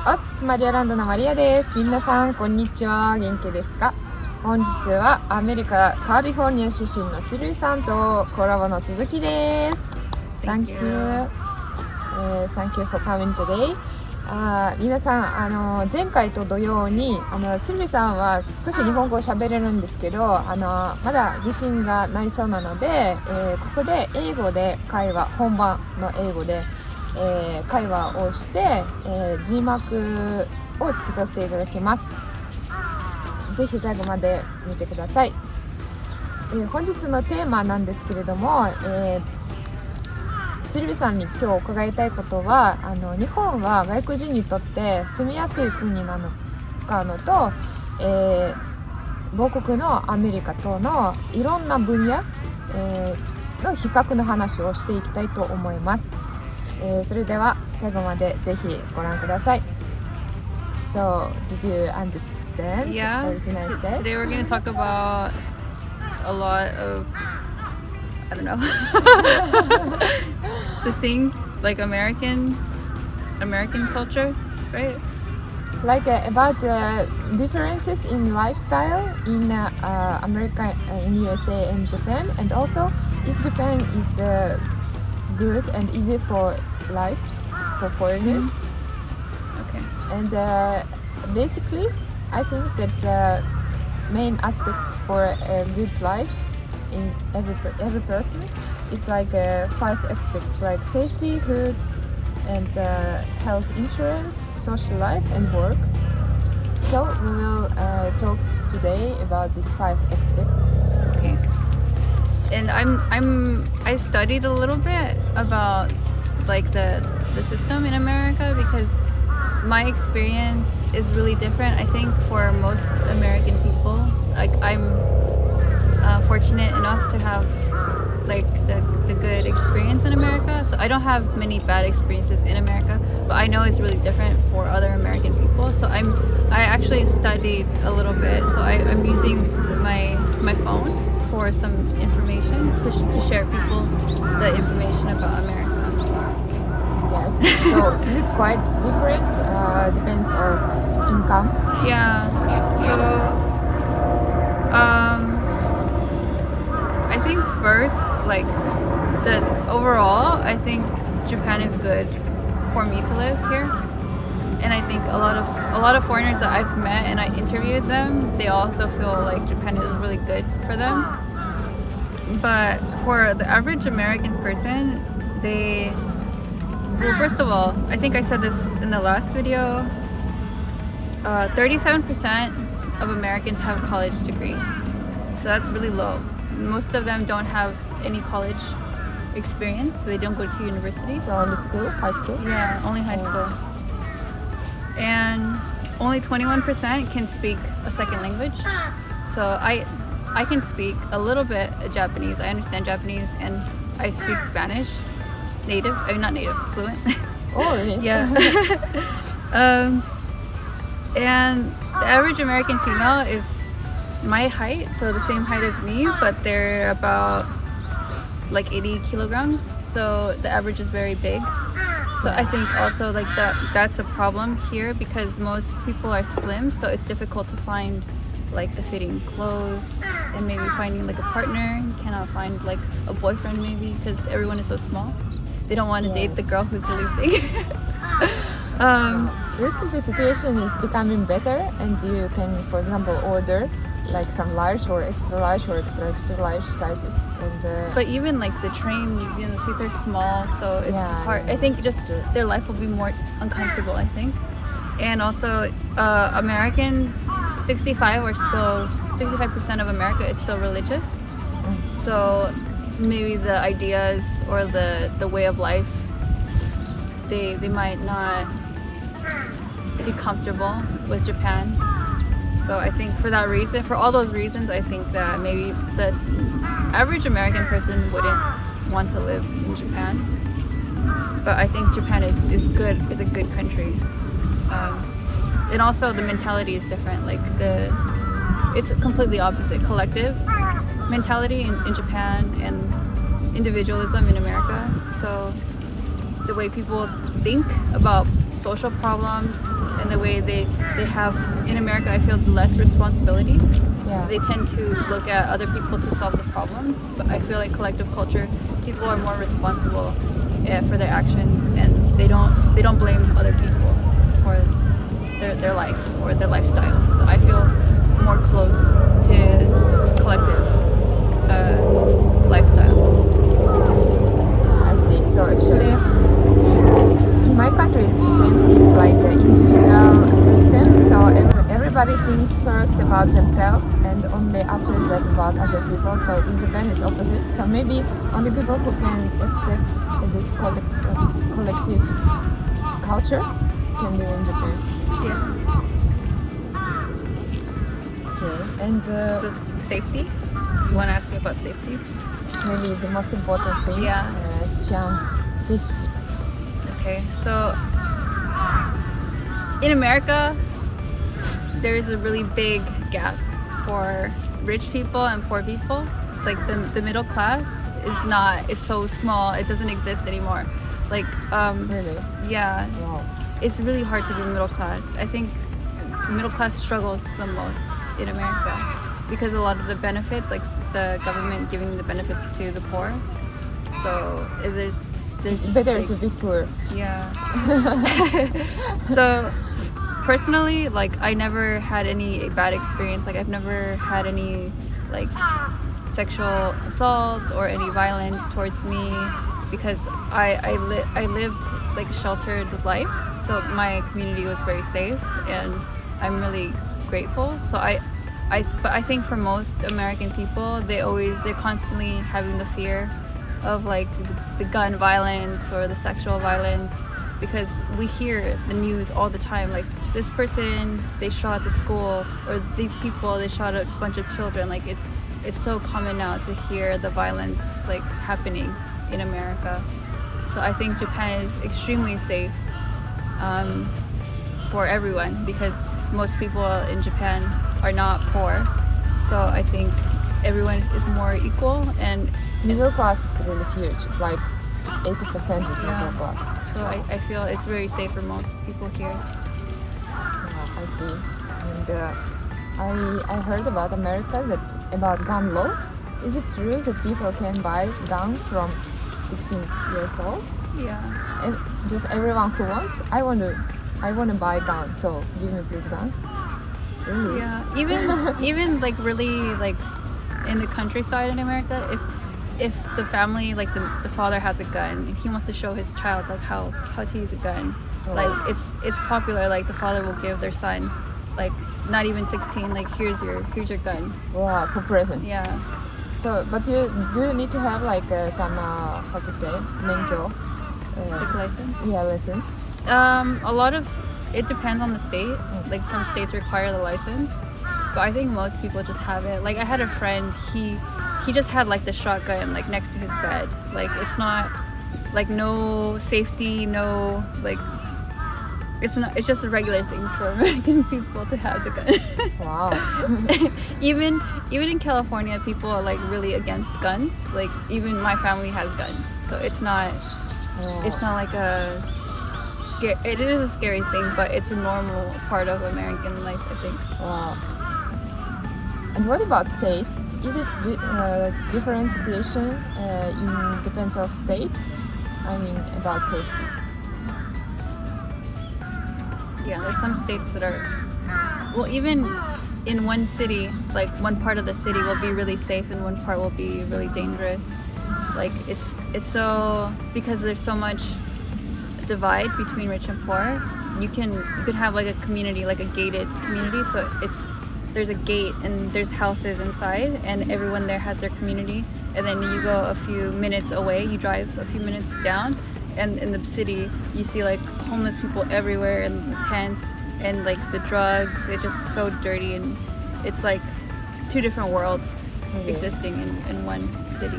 オスマリアランドのマリアです。皆さんこんにちは。元気ですか？本日はアメリカカリフォルニア出身のシルビさんとコラボの続きです。Thank you.Thank you for coming today. 皆さん前回と同様にシルビさんは少し日本語を喋れるんですけどまだ自信がないそうなので、ここで英語で本番の英語で会話をして、字幕をつけさせていただきます。ぜひ最後まで見てください。本日のテーマなんですけれども、シルビさんに今日伺いたいことは日本は外国人にとって住みやすい国なのかのと、母国のアメリカとのいろんな分野、の比較の話をしていきたいと思います。それでは最後までぜひご覧ください。So, did you understand everything I said? Today we're going to talk about a lot of, I don't know, the things like American culture, right? Like about the differences in lifestyle in America, in USA and Japan, and also is Japan is good and easy for life for foreigners. Okay. And basically I think that main aspects for a good life in every person is like 5 aspects like safety, food, and health insurance, social life, and work. So we will talk today about these 5 aspects. Okay. And I studied a little bit about like the system in America because my experience is really different. I think for most American people, like I'm fortunate enough to have like the good experience in America. So I don't have many bad experiences in America, but I know it's really different for other American people. So I actually studied a little bit. So I'm using my phone for some information to share people the information about America. Yes. So is it quite different? Depends on income. Yeah. So I think first, like the overall, I think Japan is good for me to live here. And I think a lot of foreigners that I've met and I interviewed them, they also feel like Japan is really good for them. But for the average American person, well, first of all, I think I said this in the last video, 37% of Americans have a college degree. So that's really low. Most of them don't have any college experience, so they don't go to university. So only school, high school? Yeah, only high school. And only 21% can speak a second language. So I can speak a little bit of Japanese. I understand Japanese and I speak Spanish. Native, I mean not native, fluent. Oh, really? Yeah. And the average American female is my height, so the same height as me, but they're about like 80 kilograms. So the average is very big. So I think also like that's a problem here because most people are slim, so it's difficult to find like the fitting clothes and maybe finding like a partner. You cannot find like a boyfriend maybe because everyone is so small. They don't want to date the girl who's really big. Recently situation is becoming better and you can, for example, order like some large or extra large large sizes. And but even like the train, the seats are small, so it's hard. I think just their life will be more uncomfortable, I think. And also Americans, 65% of America is still religious. So maybe the ideas or the way of life, they might not be comfortable with Japan. So I think for that reason, for all those reasons, I think that maybe the average American person wouldn't want to live in Japan. But I think Japan is a good country. And also the mentality is different. Like it's completely opposite. Collective mentality in Japan and individualism in America. So the way people think about social problems and the way they have in America, I feel less responsibility. Yeah. They tend to look at other people to solve the problems, but I feel like collective culture, people are more responsible for their actions, and they don't blame other people for their life or their lifestyle. So I feel more close to collective lifestyle. I see. So actually, in my country, it's the same thing, like an individual system. So everybody thinks first about themselves and only after that about other people. So in Japan, it's opposite. So maybe only people who can accept this collective culture can live in Japan. Yeah. Okay. And So safety. You want to ask me about safety? maybe the most important thing, Yeah. safety. Okay, so in America, there is a really big gap for rich people and poor people. Like the middle class is so small, it doesn't exist anymore. Like, Really? yeah, Wow. it's really hard to be middle class. I think middle class struggles the most in America because a lot of the benefits, like the government giving the benefits to the poor. So there's It's just better like- to be poor. yeah. So personally, like I never had any bad experience. Like I've never had any like sexual assault or any violence towards me because I lived like a sheltered life. So my community was very safe, and I'm really grateful. So but I think for most American people, they're constantly having the fear of like the gun violence or the sexual violence, because we hear the news all the time, like this person they shot the school, or these people they shot a bunch of children. Like it's so common now to hear the violence like happening in America. So I think Japan is extremely safe for everyone because most people in Japan are not poor. So I think everyone is more equal, and Middle class is really huge. It's like 80% is middle Yeah. class. so I feel it's very safe for most people here. Yeah, I see. And I heard about America about gun law. Is it true that people can buy gun from 16 years old? Yeah. And just everyone who wants. I want to buy gun. So give me please gun. Really? Yeah. Even like really like in the countryside in America, if the family, like the father has a gun and he wants to show his child like how to use a gun, Oh. like it's popular. Like the father will give their son, like not even 16, like here's your gun. Wow, for present. Yeah. So, but do you need to have like some how to say menkyo? Like license. Yeah, license. A lot of it depends on the state. Like some states require the license, but I think most people just have it. Like I had a friend, he just had like the shotgun like next to his bed. Like it's not like no safety, no like it's just a regular thing for American people to have the gun. Wow. even in California, people are like really against guns. Like even my family has guns, so it's not like a scare. It is a scary thing, but it's a normal part of American life, I think. Wow. And what about states? Is it different situation in depends of state? I mean about safety. Yeah, there's some states that are, well, even in one city, like one part of the city will be really safe and one part will be really dangerous. Like it's so, because there's so much divide between rich and poor. You could have like a community, like a gated community. So there's a gate and there's houses inside, and everyone there has their community. And then you go a few minutes away, you drive a few minutes down, and in the city you see like homeless people everywhere and the tents and like the drugs. It's just so dirty, and it's like two different worlds existing in one city.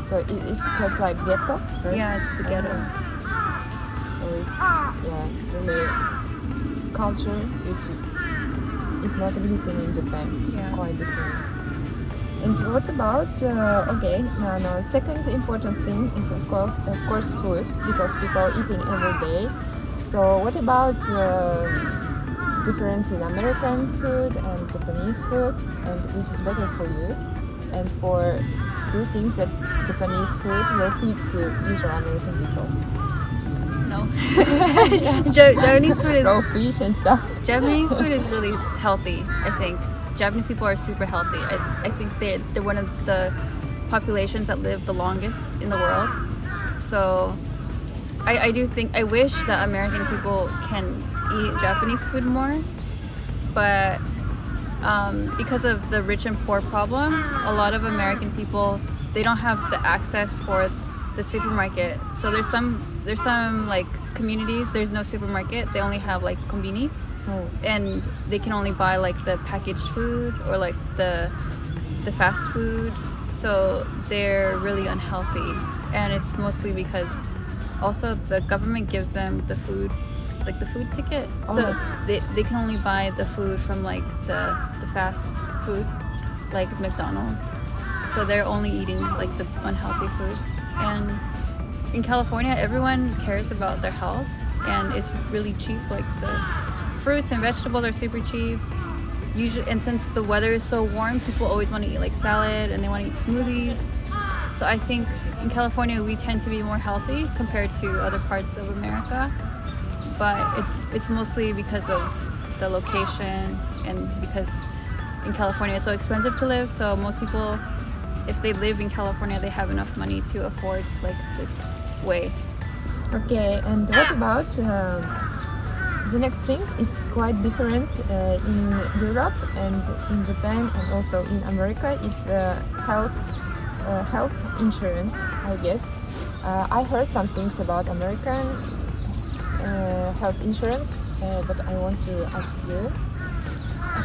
So it's just like ghetto, right? Yeah, it's the ghetto. So it's really culture which is not existing in Japan. Yeah. Quite different. And what about second important thing is of course food because people eating every day. So what about difference in American food and Japanese food, and which is better for you? And do you think that Japanese food will fit to usual American people? No. Japanese food is Raw fish and stuff. Japanese food is really healthy. I think Japanese people are super healthy. I think they're one of the populations that live the longest in the world. So I do think I wish that American people can eat Japanese food more, but because of the rich and poor problem, a lot of American people, they don't have the access for the supermarket. So there's some like communities, there's no supermarket. They only have like konbini, and they can only buy like the packaged food or like the fast food. So they're really unhealthy, and it's mostly because also the government gives them the food, like the food ticket. So they can only buy the food from like the fast food, like McDonald's. So they're only eating like the unhealthy foods. And in California, everyone cares about their health, and it's really cheap. Like the fruits and vegetables are super cheap. Usually, and since the weather is so warm, people always want to eat like salad and they want to eat smoothies. So I think in California we tend to be more healthy compared to other parts of America. But it's mostly because of the location and because in California it's so expensive to live. So most people, if they live in California, they have enough money to afford like this way. Okay, and what about the next thing is quite different in Europe and in Japan and also in America. It's health insurance, I guess. I heard some things about American health insurance, but I want to ask you,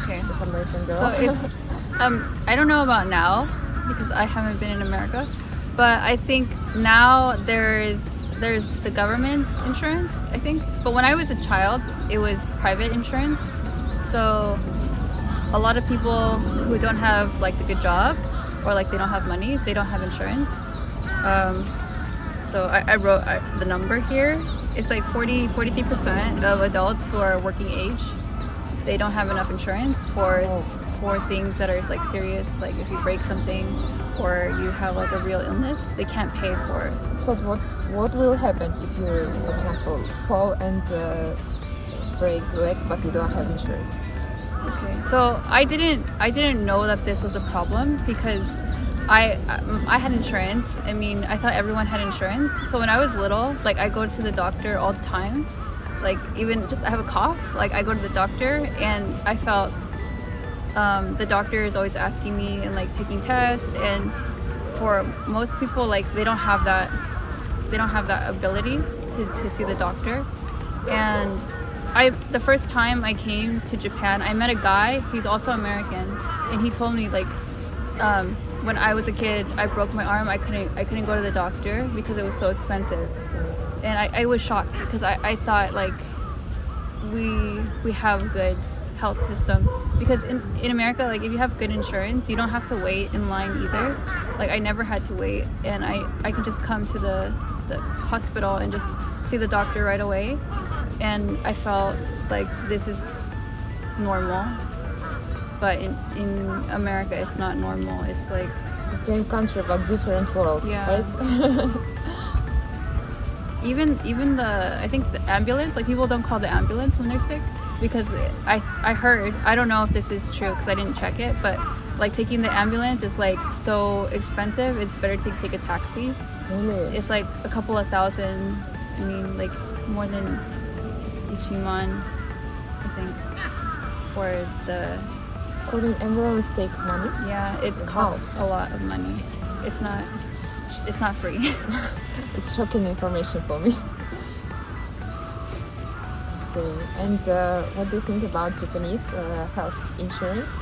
Okay. as American girl. So I don't know about now because I haven't been in America, but I think now there's the government's insurance, I think. But when I was a child, it was private insurance. So a lot of people who don't have like the good job or like they don't have money, they don't have insurance. So I wrote the number here. It's like 43% of adults who are working age, they don't have enough insurance for things that are like serious, like if you break something or you have like a real illness, they can't pay for it. So what will happen if you, for example, fall and break leg, but you don't have insurance? Okay, so I didn't know that this was a problem because I had insurance. I mean, I thought everyone had insurance. So when I was little, like I go to the doctor all the time. Like even just I have a cough, like I go to the doctor and I felt the doctor is always asking me and like taking tests, and for most people like they don't have that ability to see the doctor. And the first time I came to Japan, I met a guy, he's also American, and he told me like when I was a kid I broke my arm, I couldn't go to the doctor because it was so expensive. And I was shocked because I thought like we have a good health system, because in America, like if you have good insurance, you don't have to wait in line either. Like I never had to wait, and I could just come to the hospital and just see the doctor right away, and I felt like this is normal. But in America it's not normal. It's like The same country but different worlds, Yeah. right? even I think the ambulance, like people don't call the ambulance when they're sick, because I heard, I don't know if this is true because I didn't check it, but like taking the ambulance is like so expensive. It's better to take a taxi. Really? It's like a couple of thousand. I mean, like more than Ichiman, I think, for the Calling ambulance takes money? yeah. It costs a lot of money. It's not free. It's shocking information for me. Okay, and what do you think about Japanese health insurance?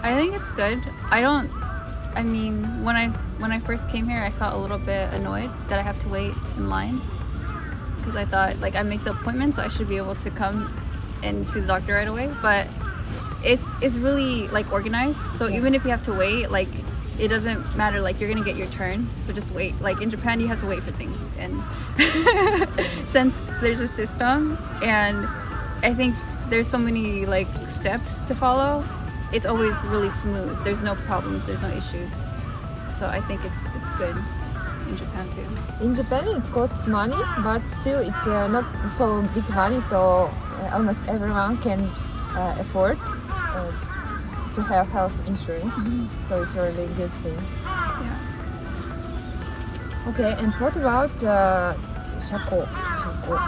I think it's good. I mean, when I first came here, I felt a little bit annoyed that I have to wait in line, because I thought like I make the appointments, so I should be able to come and see the doctor right away. But it's really like organized. So even if you have to wait, like it doesn't matter. Like you're gonna get your turn, so just wait. Like in Japan, you have to wait for things, and since there's a system, and I think there's so many like steps to follow, it's always really smooth. There's no problems. There's no issues. So I think it's good in Japan too. In Japan, it costs money, but still it's not so big money, so almost everyone can afford to have health insurance. So it's a really good thing. Yeah. Okay, and what about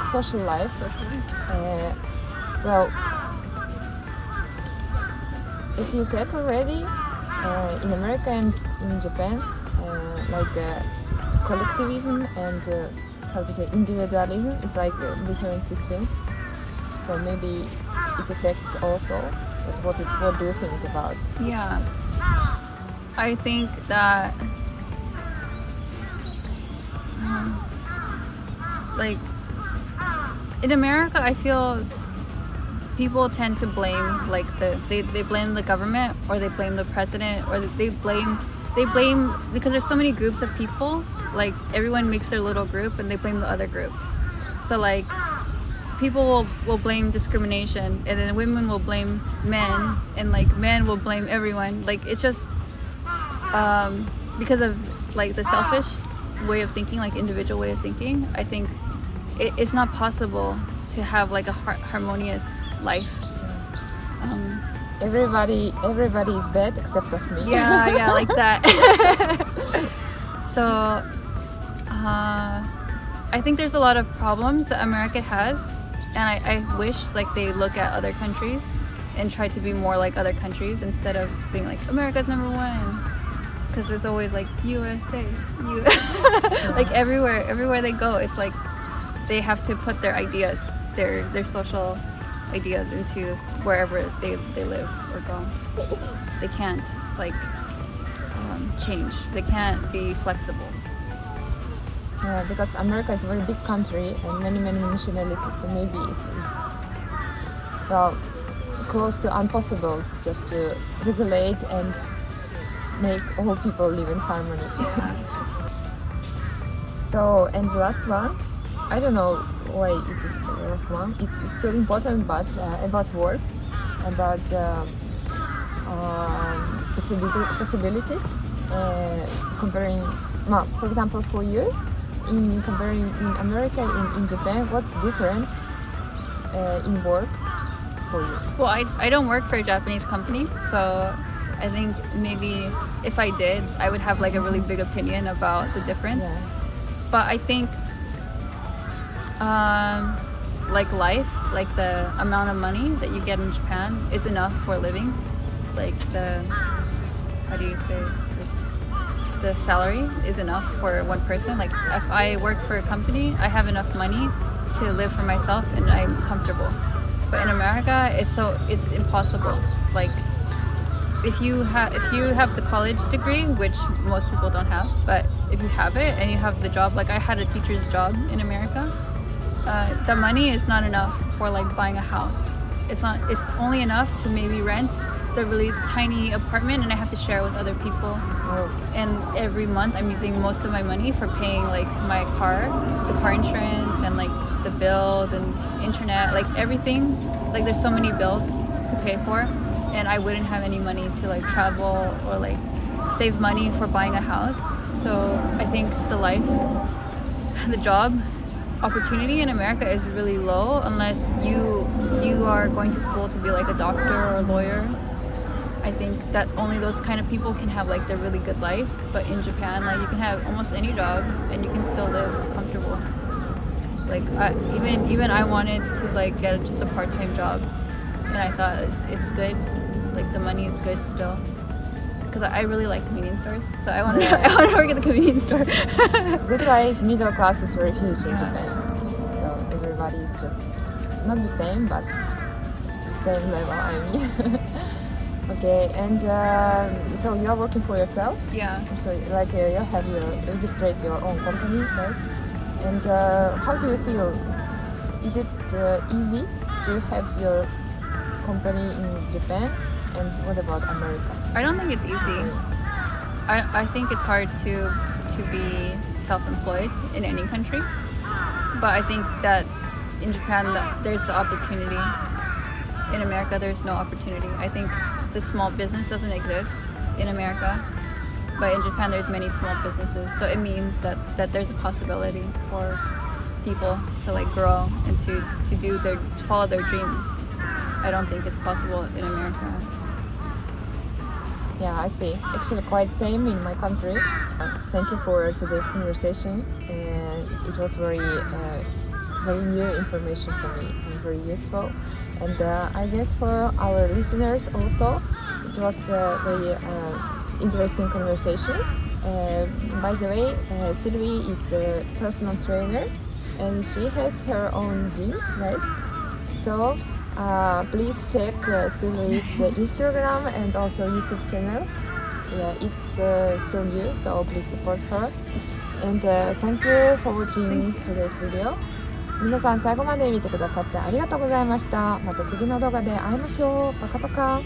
social life? Well, as you said already, in America and in Japan, collectivism and how to say individualism is like different systems. So maybe it affects also. But what do you think about? Yeah. I think that like in America, I feel people tend to blame like they blame the government, or they blame the president, or they blame because there's so many groups of people, like everyone makes their little group and they blame the other group. So like people will blame discrimination, and then women will blame men, and like men will blame everyone. Like it's just because of like the selfish way of thinking, like individual way of thinking. I think it's not possible to have like a harmonious life. Everybody is bad except of me. Yeah, like that. So I think there's a lot of problems that America has, and I wish like they look at other countries and try to be more like other countries instead of being like America's number one, because it's always like USA, like everywhere they go, it's like they have to put their ideas, their social ideas into wherever they live or go. They can't like change. They can't be flexible. Because America is a very big country and many nationalities, so maybe it's close to impossible just to regulate and make all people live in harmony. Yeah. So, and the last one, I don't know why it is the last one. It's still important, but about work, about possibilities. Comparing, for example, for you, comparing in America and in Japan, what's different in work for you? Well, I don't work for a Japanese company, so I think maybe if I did, I would have like a really big opinion about the difference. Yeah. But I think like life, like the amount of money that you get in Japan is enough for living. Like how do you say, like the salary is enough for one person. Like if I work for a company, I have enough money to live for myself and I'm comfortable. But in America, it's impossible. Like if you have the college degree, which most people don't have, but if you have it and you have the job, like I had a teacher's job in America, the money is not enough for like buying a house. It's only enough to maybe rent the really tiny apartment, and I have to share with other people. Oh. And every month I'm using most of my money for paying like my the car insurance, and like the bills and internet, like everything. Like there's so many bills to pay for, and I wouldn't have any money to like travel or like save money for buying a house. So I think the job opportunity in America is really low unless you are going to school to be like a doctor or a lawyer. I think that only those kind of people can have like their really good life. But in Japan, like you can have almost any job and you can still live comfortable. Like even I wanted to like get just a part-time job, and I thought it's good. Like the money is good still. Because I really like convenience stores, so I want to work at the convenience store. That's why middle class is very huge in Japan. So everybody is just not the same, but the same level. I mean, okay. And so you are working for yourself. Yeah. So like you have registered your own company, right? And how do you feel? Is it easy to have your company in Japan? And what about America? I don't think it's easy. I think it's hard to be self-employed in any country, but I think that in Japan there's the opportunity. In America there's no opportunity. I think the small business doesn't exist in America, but in Japan there's many small businesses, so it means that there's a possibility for people to like grow and to follow their dreams. I don't think it's possible in America. Yeah, I see. Actually, quite same in my country. Thank you for today's conversation, and it was very new information for me and very useful. And I guess for our listeners also, it was a very interesting conversation. By the way, Sylvie is a personal trainer, and she has her own gym, right? So. Please check Sylvie's Instagram and also YouTube channel. Yeah, it's so new, so please support her. And thank you for watching today's video. 皆さん最後まで見てくださってありがとうございました。また次の動画で会いましょう。パカパカ。